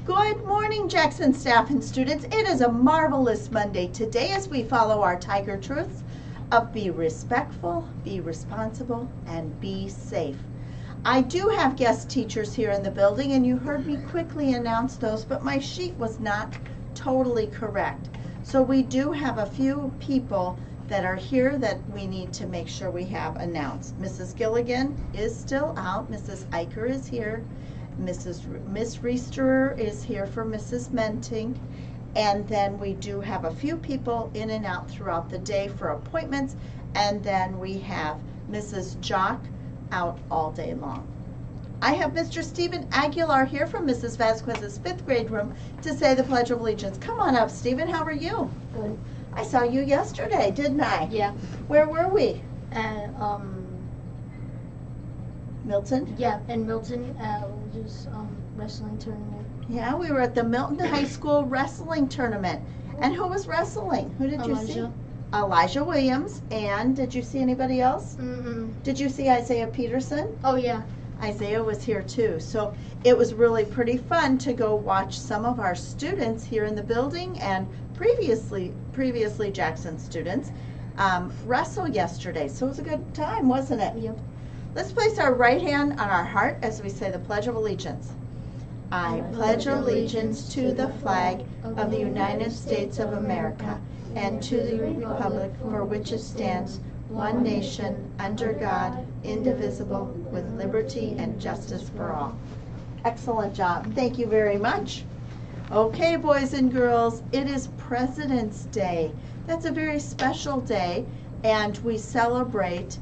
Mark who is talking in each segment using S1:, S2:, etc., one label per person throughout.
S1: Good morning, Jackson staff and students. It is a marvelous Monday today as we follow our Tiger truths of be respectful, be responsible, and be safe. I do have guest teachers here in the building, and you heard me quickly announce those, but my sheet was not totally correct. So we do have a few people that are here that we need to make sure we have announced. Mrs. Gilligan is still out. Mrs. Eicher is here. Miss Reisterer is here for Mrs. Menting. And then we do have a few people in and out throughout the day for appointments. And then we have Mrs. Jock out all day long. I have Mr. Stephen Aguilar here from Mrs. Vasquez's 5th grade room to say the Pledge of Allegiance. Come on up, Stephen. How are you?
S2: Good.
S1: I saw you yesterday, didn't I?
S2: Yeah.
S1: Where were we? Milton?
S2: Yeah, in Milton, just wrestling tournament.
S1: Yeah, we were at the Milton High School wrestling tournament. And who was wrestling? Who did you see? Elijah Williams. And did you see anybody else? Did you see Isaiah Peterson?
S2: Oh, yeah.
S1: Isaiah was here too. So it was really pretty fun to go watch some of our students here in the building and previously Jackson students wrestle yesterday. So it was a good time, wasn't it?
S2: Yep.
S1: Let's place our right hand on our heart as we say the Pledge of Allegiance. I pledge allegiance to the flag of the United States of America and to the republic for which it stands, one nation, under God, indivisible, with liberty and justice for all. Excellent job. Thank you very much. Okay, boys and girls, it is President's Day. That's a very special day, and we celebrate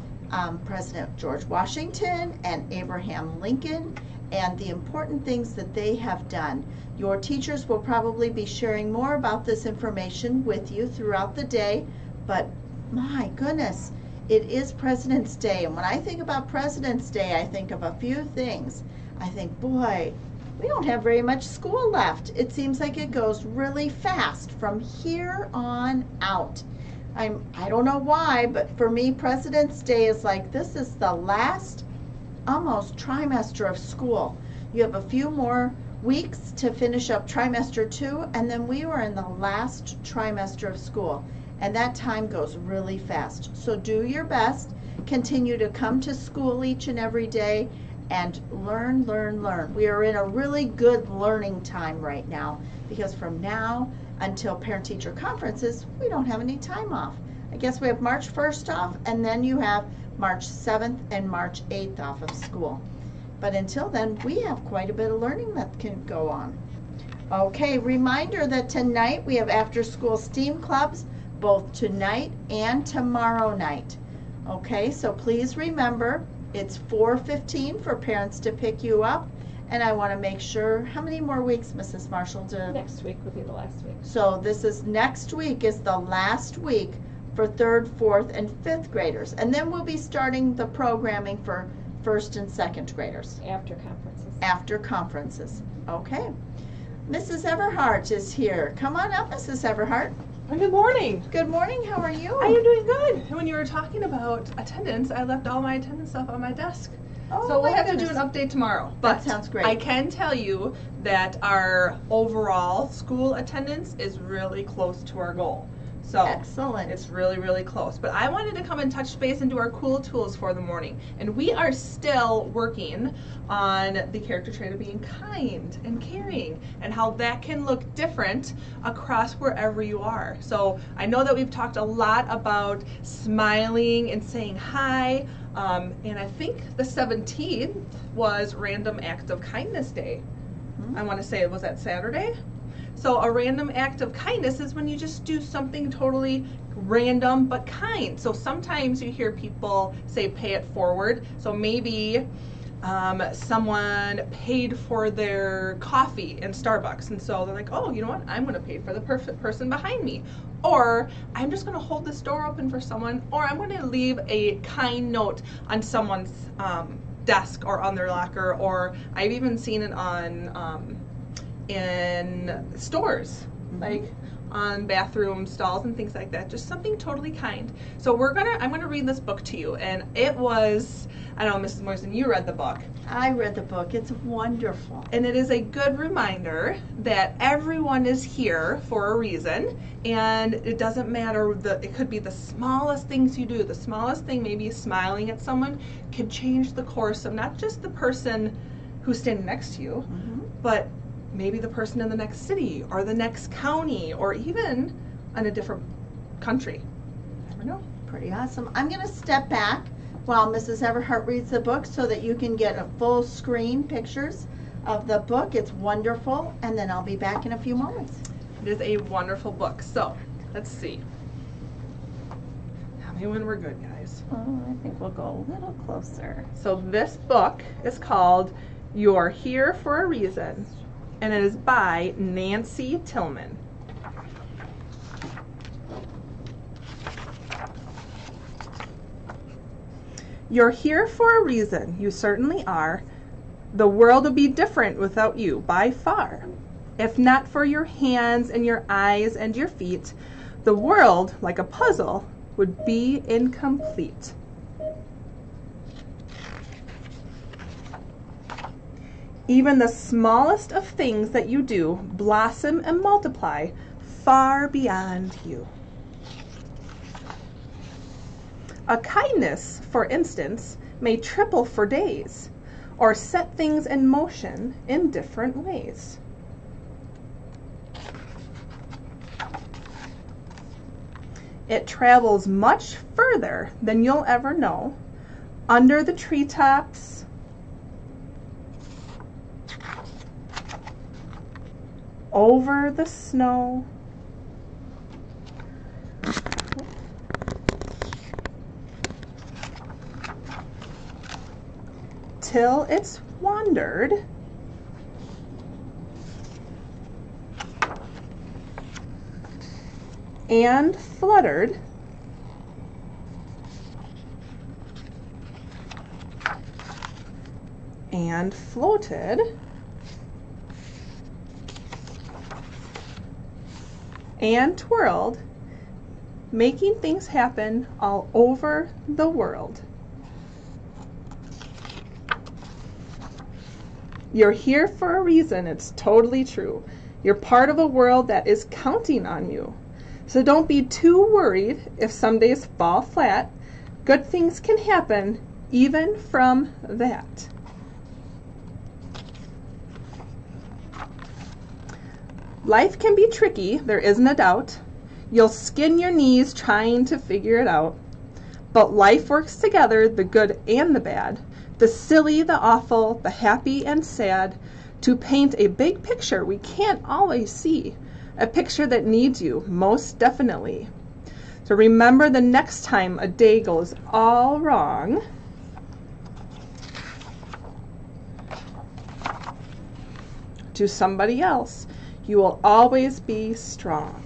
S1: President George Washington and Abraham Lincoln and the important things that they have done. Your teachers will probably be sharing more about this information with you throughout the day, but my goodness, it is President's Day. And when I think about President's Day, I think of a few things. I think, boy, we don't have very much school left. It seems like it goes really fast from here on out. I don't know why, but for me, President's Day is like, this is the last almost trimester of school. You have a few more weeks to finish up trimester 2, and then we were in the last trimester of school. And that time goes really fast. So do your best. Continue to come to school each and every day and learn, learn, learn. We are in a really good learning time right now because from now until parent-teacher conferences, we don't have any time off. I guess we have March 1st off, and then you have March 7th and March 8th off of school. But until then, we have quite a bit of learning that can go on. Okay, reminder that tonight we have after-school STEAM clubs, both tonight and tomorrow night. Okay, so please remember, it's 4:15 for parents to pick you up. And I want to make sure, how many more weeks, Mrs. Marshall?
S3: Next week will be the last week.
S1: So this is, next week is the last week for 3rd, 4th, and 5th graders. And then we'll be starting the programming for 1st and 2nd graders.
S3: After conferences.
S1: After conferences. Okay. Mrs. Everhart is here. Come on up, Mrs. Everhart.
S4: Good morning.
S1: Good morning. How are you?
S4: I am doing good. When you were talking about attendance, I left all my attendance stuff on my desk.
S1: Oh,
S4: so we'll have to do an update tomorrow. But
S1: that sounds great.
S4: I can tell you that our overall school attendance is really close to our goal. So
S1: excellent.
S4: It's really, really close. But I wanted to come and touch base and do our cool tools for the morning. And we are still working on the character trait of being kind and caring and how that can look different across wherever you are. So I know that we've talked a lot about smiling and saying hi. And I think the 17th was Random Act of Kindness Day. I want to say it was that Saturday. So a random act of kindness is when you just do something totally random but kind. So sometimes you hear people say pay it forward. So maybe someone paid for their coffee in Starbucks, and so they're like, oh, you know what, I'm going to pay for the person behind me. Or I'm just going to hold this door open for someone, or I'm going to leave a kind note on someone's desk or on their locker, or I've even seen it on in stores like on bathroom stalls and things like that. Just something totally kind. So I'm gonna read this book to you, and it was, I don't know, Mrs. Morrison, you read the book.
S1: I read the book. It's wonderful.
S4: And it is a good reminder that everyone is here for a reason, and it doesn't matter, it could be the smallest things you do. The smallest thing, maybe smiling at someone, could change the course of not just the person who's standing next to you, but maybe the person in the next city or the next county or even in a different country. Never know.
S1: Pretty awesome. I'm going to step back while Mrs. Everhart reads the book so that you can get a full screen pictures of the book. It's wonderful, and then I'll be back in a few moments.
S4: It is a wonderful book. So let's see. Tell me when we're good, guys.
S3: Oh, I think we'll go a little closer.
S4: So this book is called You're Here for a Reason, and it is by Nancy Tillman. You're here for a reason, you certainly are. The world would be different without you, by far. If not for your hands and your eyes and your feet, the world, like a puzzle, would be incomplete. Even the smallest of things that you do blossom and multiply far beyond you. A kindness, for instance, may triple for days, or set things in motion in different ways. It travels much further than you'll ever know, under the treetops, over the snow, till it's wandered and fluttered and floated and twirled, making things happen all over the world. You're here for a reason, it's totally true. You're part of a world that is counting on you. So don't be too worried if some days fall flat. Good things can happen even from that. Life can be tricky, there isn't a doubt. You'll skin your knees trying to figure it out. But life works together, the good and the bad, the silly, the awful, the happy and sad, to paint a big picture we can't always see, a picture that needs you most definitely. So remember, the next time a day goes all wrong, to somebody else, you will always be strong.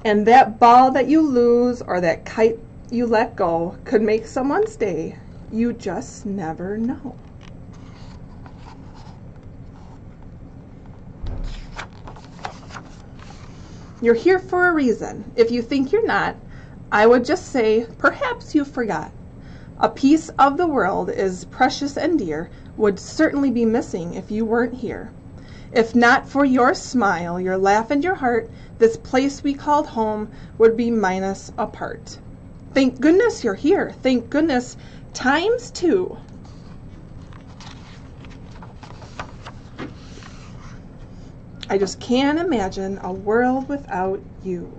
S4: And that ball that you lose or that kite you let go could make someone's day. You just never know. You're here for a reason. If you think you're not, I would just say, perhaps you forgot. A piece of the world is precious and dear, would certainly be missing if you weren't here. If not for your smile, your laugh, and your heart, this place we called home would be minus a part. Thank goodness you're here. Thank goodness times two. I just can't imagine a world without you.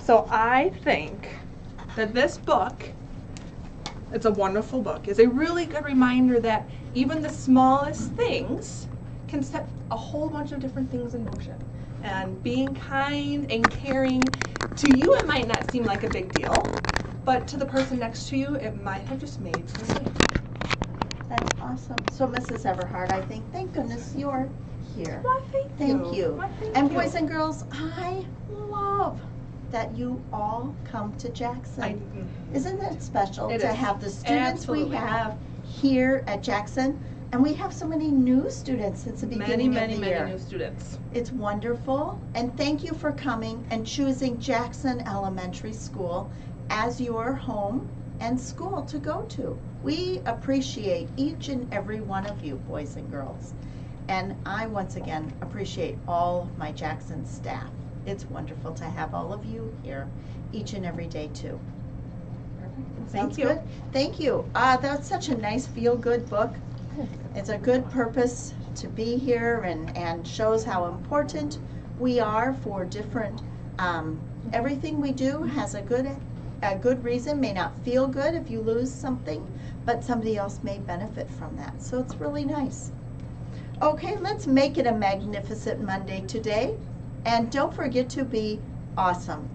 S4: So I think that this book, it's a wonderful book, is a really good reminder that even the smallest things can set a whole bunch of different things in motion. And being kind and caring, to you it might not seem like a big deal, but to the person next to you it might have just made their day.
S1: That's awesome. So Mrs. Everhart, I think, thank goodness you're here.
S4: Well, thank
S1: Thank you.
S4: Well, thank
S1: And
S4: you.
S1: boys and girls, I love that you all come to Jackson.
S4: mm-hmm.
S1: Isn't it special
S4: It
S1: to
S4: is.
S1: have the students
S4: Absolutely.
S1: we have here at Jackson? And we have so many new students since the beginning
S4: Many,
S1: of the
S4: many,
S1: year.
S4: many new students.
S1: It's wonderful, and thank you for coming and choosing Jackson Elementary School as your home and school to go to. We appreciate each and every one of you, boys and girls. And I, once again, appreciate all of my Jackson staff. It's wonderful to have all of you here each and every day, too.
S4: Thank
S1: Sounds
S4: you.
S1: good? Thank you. That's such a nice feel-good book. It's a good purpose to be here and shows how important we are for different, everything we do has a good reason. May not feel good if you lose something, but somebody else may benefit from that. So it's really nice. Okay, let's make it a magnificent Monday today. And don't forget to be awesome.